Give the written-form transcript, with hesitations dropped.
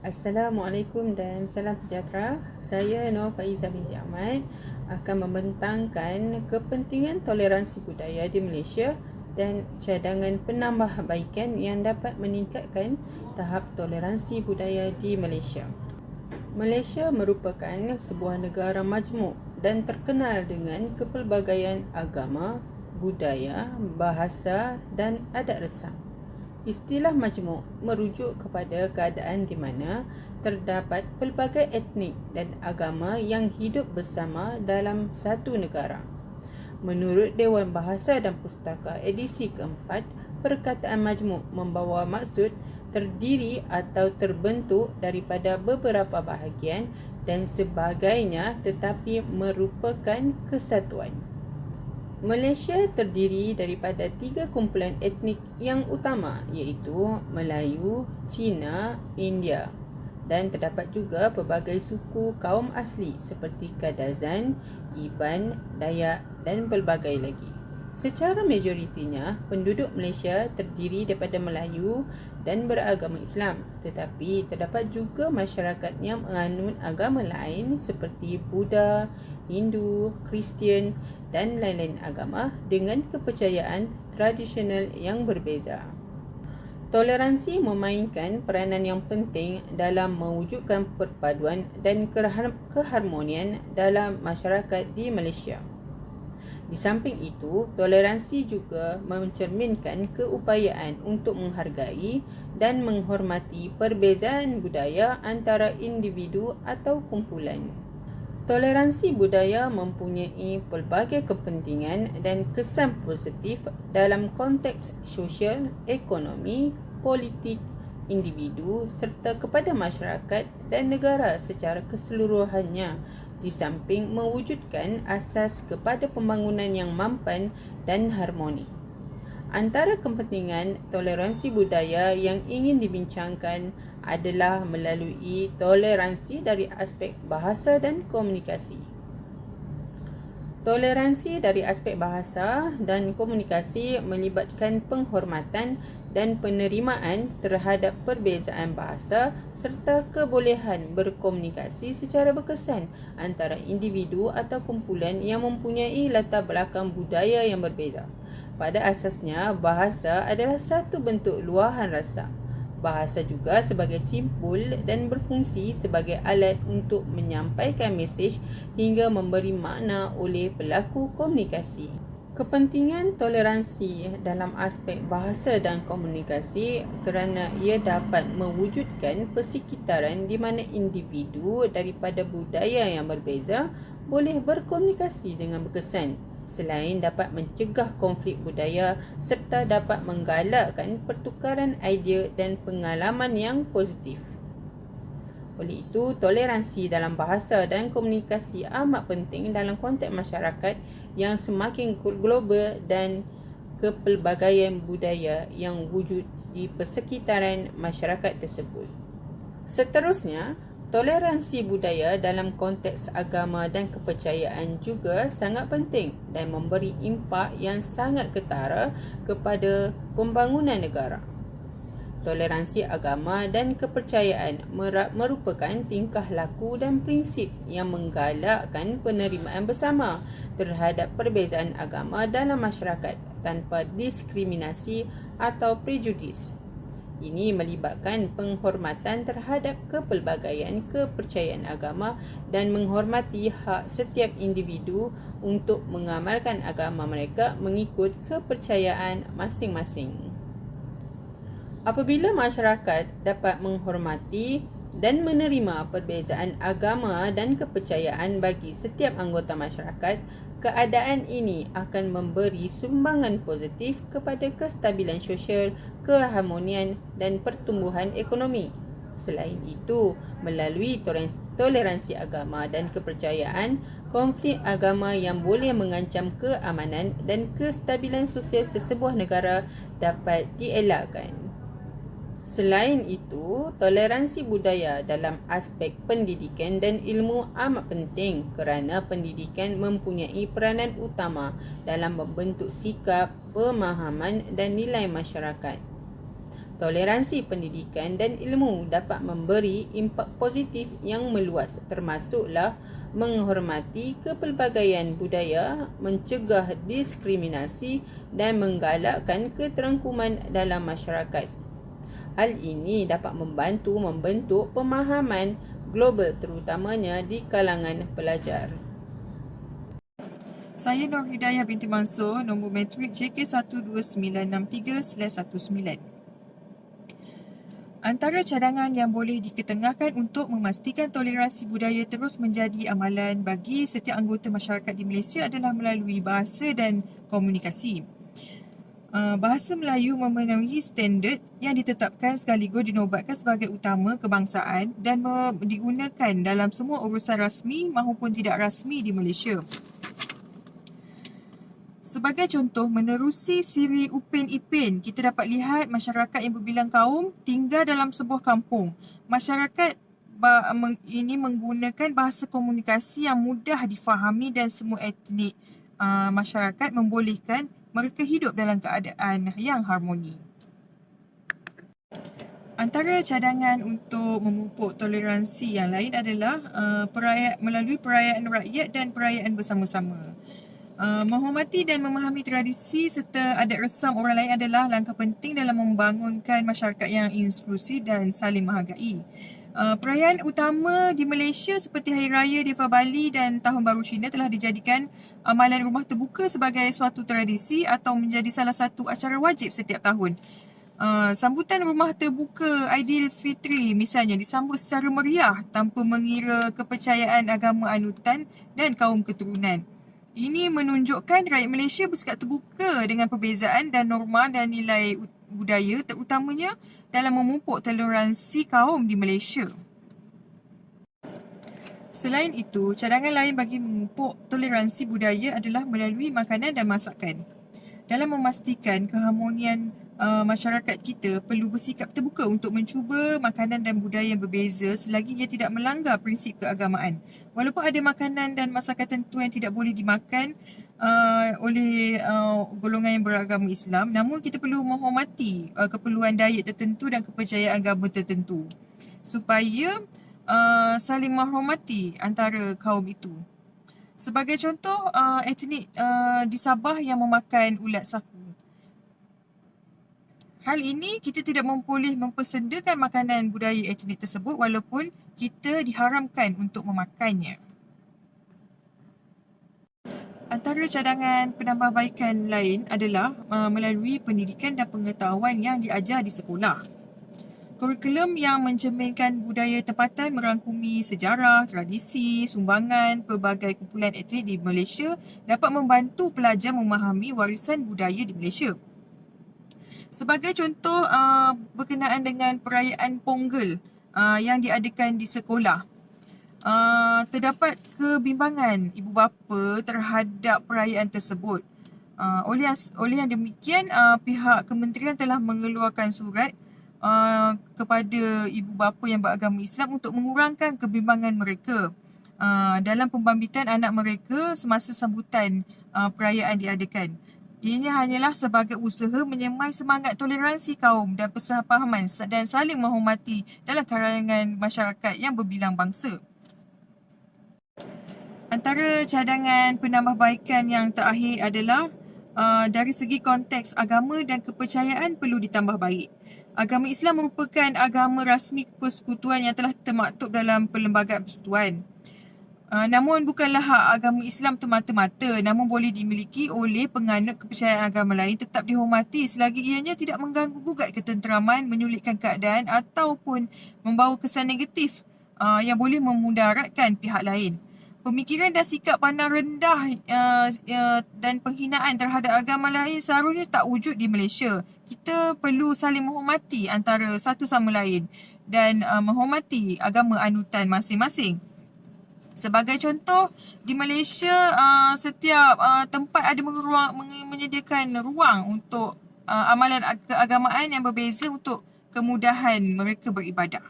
Assalamualaikum dan salam sejahtera. Saya Nur Faiza binti Ahmad akan membentangkan kepentingan toleransi budaya di Malaysia dan cadangan penambahbaikan yang dapat meningkatkan tahap toleransi budaya di Malaysia. Malaysia merupakan sebuah negara majmuk dan terkenal dengan kepelbagaian agama, budaya, bahasa dan adat resam. Istilah majmuk merujuk kepada keadaan di mana terdapat pelbagai etnik dan agama yang hidup bersama dalam satu negara. Menurut Dewan Bahasa dan Pustaka edisi keempat, perkataan majmuk membawa maksud terdiri atau terbentuk daripada beberapa bahagian dan sebagainya tetapi merupakan kesatuan. Malaysia terdiri daripada 3 kumpulan etnik yang utama iaitu Melayu, Cina, India dan terdapat juga pelbagai suku kaum asli seperti Kadazan, Iban, Dayak dan pelbagai lagi. Secara majoritinya, penduduk Malaysia terdiri daripada Melayu dan beragama Islam, tetapi terdapat juga masyarakat yang menganut agama lain seperti Buddha, Hindu, Kristian dan lain-lain agama dengan kepercayaan tradisional yang berbeza. Toleransi memainkan peranan yang penting dalam mewujudkan perpaduan dan keharmonian dalam masyarakat di Malaysia. Di samping itu, toleransi juga mencerminkan keupayaan untuk menghargai dan menghormati perbezaan budaya antara individu atau kumpulan. Toleransi budaya mempunyai pelbagai kepentingan dan kesan positif dalam konteks sosial, ekonomi, politik, individu serta kepada masyarakat dan negara secara keseluruhannya, di samping mewujudkan asas kepada pembangunan yang mampan dan harmoni. Antara kepentingan toleransi budaya yang ingin dibincangkan adalah melalui toleransi dari aspek bahasa dan komunikasi. Toleransi dari aspek bahasa dan komunikasi melibatkan penghormatan dan penerimaan terhadap perbezaan bahasa serta kebolehan berkomunikasi secara berkesan antara individu atau kumpulan yang mempunyai latar belakang budaya yang berbeza. Pada asasnya, bahasa adalah satu bentuk luahan rasa. Bahasa juga sebagai simpul dan berfungsi sebagai alat untuk menyampaikan mesej hingga memberi makna oleh pelaku komunikasi. Kepentingan toleransi dalam aspek bahasa dan komunikasi kerana ia dapat mewujudkan persekitaran di mana individu daripada budaya yang berbeza boleh berkomunikasi dengan berkesan, selain dapat mencegah konflik budaya serta dapat menggalakkan pertukaran idea dan pengalaman yang positif. Oleh itu, toleransi dalam bahasa dan komunikasi amat penting dalam konteks masyarakat yang semakin global dan kepelbagaian budaya yang wujud di persekitaran masyarakat tersebut. Seterusnya, toleransi budaya dalam konteks agama dan kepercayaan juga sangat penting dan memberi impak yang sangat ketara kepada pembangunan negara. Toleransi agama dan kepercayaan merupakan tingkah laku dan prinsip yang menggalakkan penerimaan bersama terhadap perbezaan agama dalam masyarakat tanpa diskriminasi atau prejudis. Ini melibatkan penghormatan terhadap kepelbagaian kepercayaan agama dan menghormati hak setiap individu untuk mengamalkan agama mereka mengikut kepercayaan masing-masing. Apabila masyarakat dapat menghormati dan menerima perbezaan agama dan kepercayaan bagi setiap anggota masyarakat, keadaan ini akan memberi sumbangan positif kepada kestabilan sosial, keharmonian dan pertumbuhan ekonomi. Selain itu, melalui toleransi agama dan kepercayaan, konflik agama yang boleh mengancam keamanan dan kestabilan sosial sesebuah negara dapat dielakkan. Selain itu, toleransi budaya dalam aspek pendidikan dan ilmu amat penting kerana pendidikan mempunyai peranan utama dalam membentuk sikap, pemahaman dan nilai masyarakat. Toleransi pendidikan dan ilmu dapat memberi impak positif yang meluas, termasuklah menghormati kepelbagaian budaya, mencegah diskriminasi dan menggalakkan keterangkuman dalam masyarakat. Hal ini dapat membantu membentuk pemahaman global terutamanya di kalangan pelajar. Saya Nur Hidayah binti Mansur, nombor matrik JK12963/19. Antara cadangan yang boleh diketengahkan untuk memastikan toleransi budaya terus menjadi amalan bagi setiap anggota masyarakat di Malaysia adalah melalui bahasa dan komunikasi. Bahasa Melayu memenuhi standard yang ditetapkan sekaligus dinobatkan sebagai utama kebangsaan dan digunakan dalam semua urusan rasmi maupun tidak rasmi di Malaysia. Sebagai contoh, menerusi siri Upin Ipin, kita dapat lihat masyarakat yang berbilang kaum tinggal dalam sebuah kampung. Masyarakat ini menggunakan bahasa komunikasi yang mudah difahami dan semua etnik masyarakat membolehkan mereka hidup dalam keadaan yang harmoni. Antara cadangan untuk memupuk toleransi yang lain adalah melalui perayaan rakyat dan perayaan bersama-sama. Menghormati dan memahami tradisi serta adat resam orang lain adalah langkah penting dalam membangunkan masyarakat yang inklusif dan saling menghargai. Perayaan utama di Malaysia seperti Hari Raya Deepavali dan Tahun Baru Cina telah dijadikan amalan rumah terbuka sebagai suatu tradisi atau menjadi salah satu acara wajib setiap tahun. Sambutan rumah terbuka Aidilfitri misalnya disambut secara meriah tanpa mengira kepercayaan agama anutan dan kaum keturunan. Ini menunjukkan rakyat Malaysia bersikap terbuka dengan perbezaan dan norma dan nilai budaya terutamanya dalam memupuk toleransi kaum di Malaysia. Selain itu, cadangan lain bagi memupuk toleransi budaya adalah melalui makanan dan masakan. Dalam memastikan keharmonian masyarakat kita perlu bersikap terbuka untuk mencuba makanan dan budaya yang berbeza selagi ia tidak melanggar prinsip keagamaan. Walaupun ada makanan dan masakan tertentu yang tidak boleh dimakan oleh golongan yang beragama Islam, namun kita perlu menghormati keperluan diet tertentu dan kepercayaan agama tertentu supaya saling menghormati antara kaum itu. Sebagai contoh, etnik di Sabah yang memakan ulat saku. Hal ini kita tidak boleh mempersendakan makanan budaya etnik tersebut walaupun kita diharamkan untuk memakannya. Antara cadangan penambahbaikan lain adalah melalui pendidikan dan pengetahuan yang diajar di sekolah. Kurikulum yang mencerminkan budaya tempatan merangkumi sejarah, tradisi, sumbangan pelbagai kumpulan etnik di Malaysia dapat membantu pelajar memahami warisan budaya di Malaysia. Sebagai contoh berkenaan dengan perayaan Ponggel yang diadakan di sekolah, terdapat kebimbangan ibu bapa terhadap perayaan tersebut. Oleh yang demikian, pihak kementerian telah mengeluarkan surat kepada ibu bapa yang beragama Islam untuk mengurangkan kebimbangan mereka dalam pembambitan anak mereka semasa sambutan perayaan diadakan. Ianya hanyalah sebagai usaha menyemai semangat toleransi kaum dan persahapahaman dan saling menghormati dalam kalangan masyarakat yang berbilang bangsa. Antara cadangan penambahbaikan yang terakhir adalah dari segi konteks agama dan kepercayaan perlu ditambah baik. Agama Islam merupakan agama rasmi persekutuan yang telah termaktub dalam Perlembagaan Persekutuan. Namun bukanlah hak agama Islam semata-mata, namun boleh dimiliki oleh penganut kepercayaan agama lain tetap dihormati selagi ianya tidak mengganggu gugat ketenteraman, menyulitkan keadaan ataupun membawa kesan negatif yang boleh memudaratkan pihak lain. Pemikiran dan sikap pandang rendah dan penghinaan terhadap agama lain seharusnya tak wujud di Malaysia. Kita perlu saling menghormati antara satu sama lain dan menghormati agama anutan masing-masing. Sebagai contoh, di Malaysia setiap tempat ada menyediakan ruang untuk amalan keagamaan yang berbeza untuk kemudahan mereka beribadah.